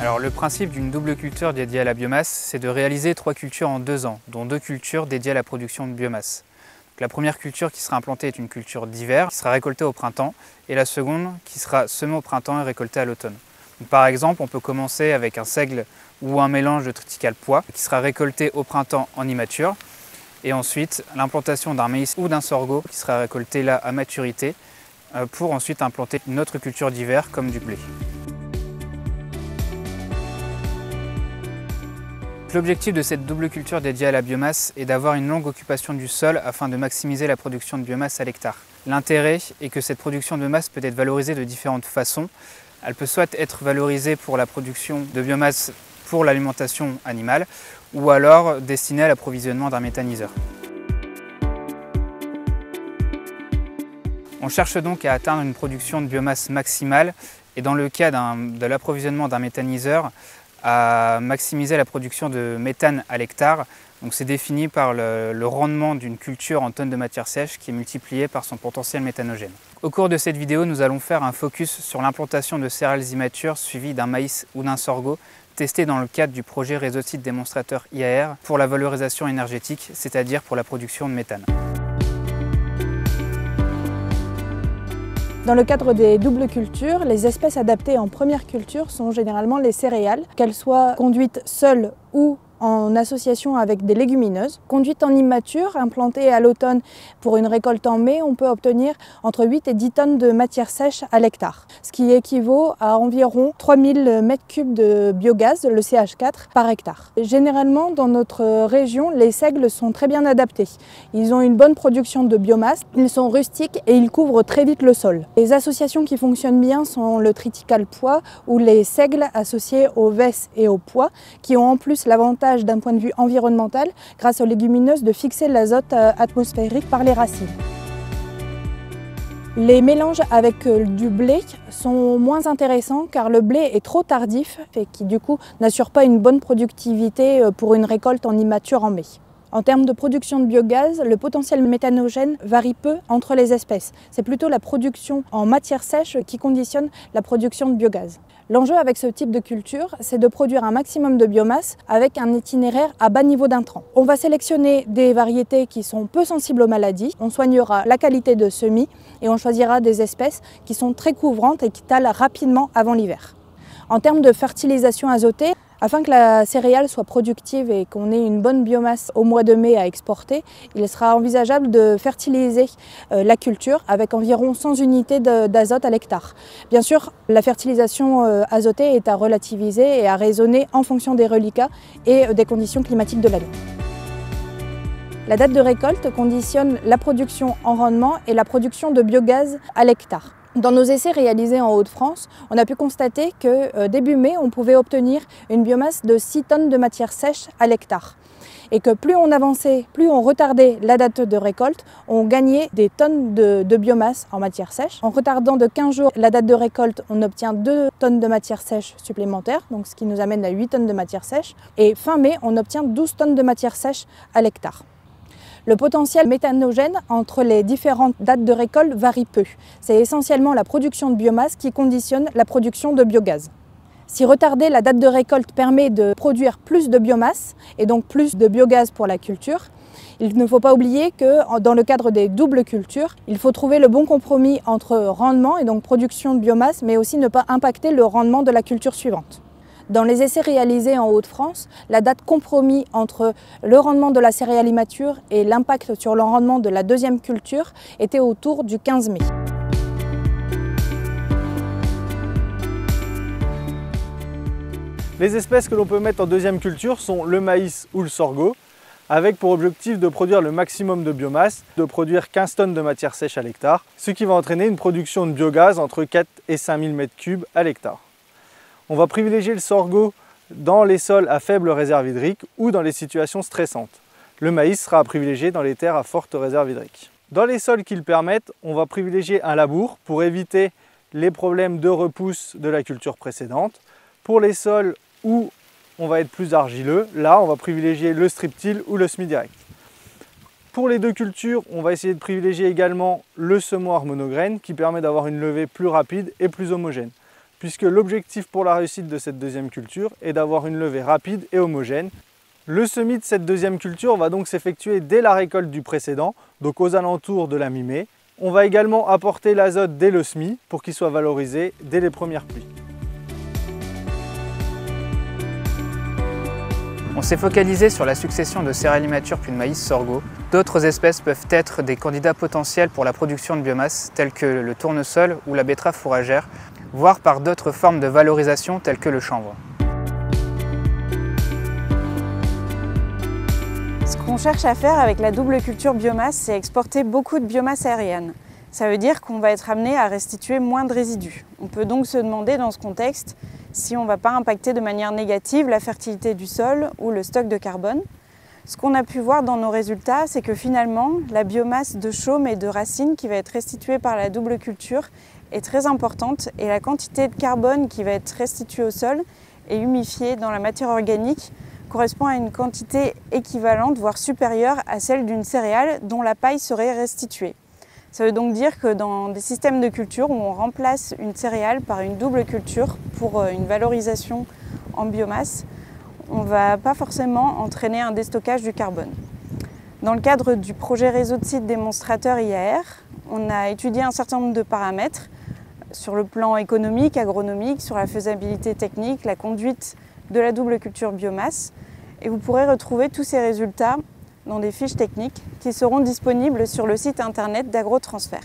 Alors le principe d'une double culture dédiée à la biomasse, c'est de réaliser 3 cultures en 2 ans, dont 2 cultures dédiées à la production de biomasse. Donc, la première culture qui sera implantée est une culture d'hiver, qui sera récoltée au printemps, et la seconde qui sera semée au printemps et récoltée à l'automne. Par exemple, on peut commencer avec un seigle ou un mélange de triticale pois, qui sera récolté au printemps en immature, et ensuite l'implantation d'un maïs ou d'un sorgho, qui sera récolté là à maturité, pour ensuite implanter une autre culture d'hiver comme du blé. L'objectif de cette double culture dédiée à la biomasse est d'avoir une longue occupation du sol afin de maximiser la production de biomasse à l'hectare. L'intérêt est que cette production de biomasse peut être valorisée de différentes façons. Elle peut soit être valorisée pour la production de biomasse pour l'alimentation animale ou alors destinée à l'approvisionnement d'un méthaniseur. On cherche donc à atteindre une production de biomasse maximale et dans le cas de l'approvisionnement d'un méthaniseur, à maximiser la production de méthane à l'hectare. Donc c'est défini par le rendement d'une culture en tonnes de matière sèche qui est multiplié par son potentiel méthanogène. Au cours de cette vidéo, nous allons faire un focus sur l'implantation de céréales immatures suivies d'un maïs ou d'un sorgho testé dans le cadre du projet Réseau Site Démonstrateur IAR pour la valorisation énergétique, c'est-à-dire pour la production de méthane. Dans le cadre des doubles cultures, les espèces adaptées en première culture sont généralement les céréales, qu'elles soient conduites seules ou en association avec des légumineuses. Conduite en immature, implantée à l'automne pour une récolte en mai, on peut obtenir entre 8 et 10 tonnes de matière sèche à l'hectare, ce qui équivaut à environ 3000 m3 de biogaz, le CH4, par hectare. Généralement, dans notre région, les seigles sont très bien adaptés. Ils ont une bonne production de biomasse, ils sont rustiques et ils couvrent très vite le sol. Les associations qui fonctionnent bien sont le triticale pois ou les seigles associés aux vesses et aux pois, qui ont en plus l'avantage d'un point de vue environnemental, grâce aux légumineuses, de fixer l'azote atmosphérique par les racines. Les mélanges avec du blé sont moins intéressants car le blé est trop tardif et qui du coup n'assure pas une bonne productivité pour une récolte en immature en mai. En termes de production de biogaz, le potentiel méthanogène varie peu entre les espèces. C'est plutôt la production en matière sèche qui conditionne la production de biogaz. L'enjeu avec ce type de culture, c'est de produire un maximum de biomasse avec un itinéraire à bas niveau d'intrants. On va sélectionner des variétés qui sont peu sensibles aux maladies, on soignera la qualité de semis et on choisira des espèces qui sont très couvrantes et qui talent rapidement avant l'hiver. En termes de fertilisation azotée, afin que la céréale soit productive et qu'on ait une bonne biomasse au mois de mai à exporter, il sera envisageable de fertiliser la culture avec environ 100 unités d'azote à l'hectare. Bien sûr, la fertilisation azotée est à relativiser et à raisonner en fonction des reliquats et des conditions climatiques de l'année. La date de récolte conditionne la production en rendement et la production de biogaz à l'hectare. Dans nos essais réalisés en Hauts-de-France, on a pu constater que début mai, on pouvait obtenir une biomasse de 6 tonnes de matière sèche à l'hectare. Et que plus on avançait, plus on retardait la date de récolte, on gagnait des tonnes de biomasse en matière sèche. En retardant de 15 jours la date de récolte, on obtient 2 tonnes de matière sèche supplémentaire, donc ce qui nous amène à 8 tonnes de matière sèche. Et fin mai, on obtient 12 tonnes de matière sèche à l'hectare. Le potentiel méthanogène entre les différentes dates de récolte varie peu. C'est essentiellement la production de biomasse qui conditionne la production de biogaz. Si retarder la date de récolte permet de produire plus de biomasse et donc plus de biogaz pour la culture, il ne faut pas oublier que dans le cadre des doubles cultures, il faut trouver le bon compromis entre rendement et donc production de biomasse, mais aussi ne pas impacter le rendement de la culture suivante. Dans les essais réalisés en Hauts-de-France, la date compromis entre le rendement de la céréale immature et l'impact sur le rendement de la deuxième culture était autour du 15 mai. Les espèces que l'on peut mettre en deuxième culture sont le maïs ou le sorgho, avec pour objectif de produire le maximum de biomasse, de produire 15 tonnes de matière sèche à l'hectare, ce qui va entraîner une production de biogaz entre 4 et 5000 m3 à l'hectare. On va privilégier le sorgho dans les sols à faible réserve hydrique ou dans les situations stressantes. Le maïs sera à privilégier dans les terres à forte réserve hydrique. Dans les sols qui le permettent, on va privilégier un labour pour éviter les problèmes de repousse de la culture précédente. Pour les sols où on va être plus argileux, là on va privilégier le strip-till ou le semi-direct. Pour les deux cultures, on va essayer de privilégier également le semoir monograine qui permet d'avoir une levée plus rapide et plus homogène. puisque l'objectif pour la réussite de cette deuxième culture est d'avoir une levée rapide et homogène. Le semis de cette deuxième culture va donc s'effectuer dès la récolte du précédent, donc aux alentours de la mi-mai. On va également apporter l'azote dès le semis pour qu'il soit valorisé dès les premières pluies. On s'est focalisé sur la succession de céréales immatures puis de maïs sorgho. D'autres espèces peuvent être des candidats potentiels pour la production de biomasse, tels que le tournesol ou la betterave fourragère, voire par d'autres formes de valorisation telles que le chanvre. Ce qu'on cherche à faire avec la double culture biomasse, c'est exporter beaucoup de biomasse aérienne. Ça veut dire qu'on va être amené à restituer moins de résidus. On peut donc se demander dans ce contexte si on ne va pas impacter de manière négative la fertilité du sol ou le stock de carbone. Ce qu'on a pu voir dans nos résultats, c'est que finalement, la biomasse de chaume et de racines qui va être restituée par la double culture est très importante et la quantité de carbone qui va être restituée au sol et humifiée dans la matière organique correspond à une quantité équivalente, voire supérieure à celle d'une céréale dont la paille serait restituée. Ça veut donc dire que dans des systèmes de culture où on remplace une céréale par une double culture pour une valorisation en biomasse, on ne va pas forcément entraîner un déstockage du carbone. Dans le cadre du projet réseau de sites démonstrateurs IAR, on a étudié un certain nombre de paramètres sur le plan économique, agronomique, sur la faisabilité technique, la conduite de la double culture biomasse. Et vous pourrez retrouver tous ces résultats dans des fiches techniques qui seront disponibles sur le site internet d'Agrotransfert.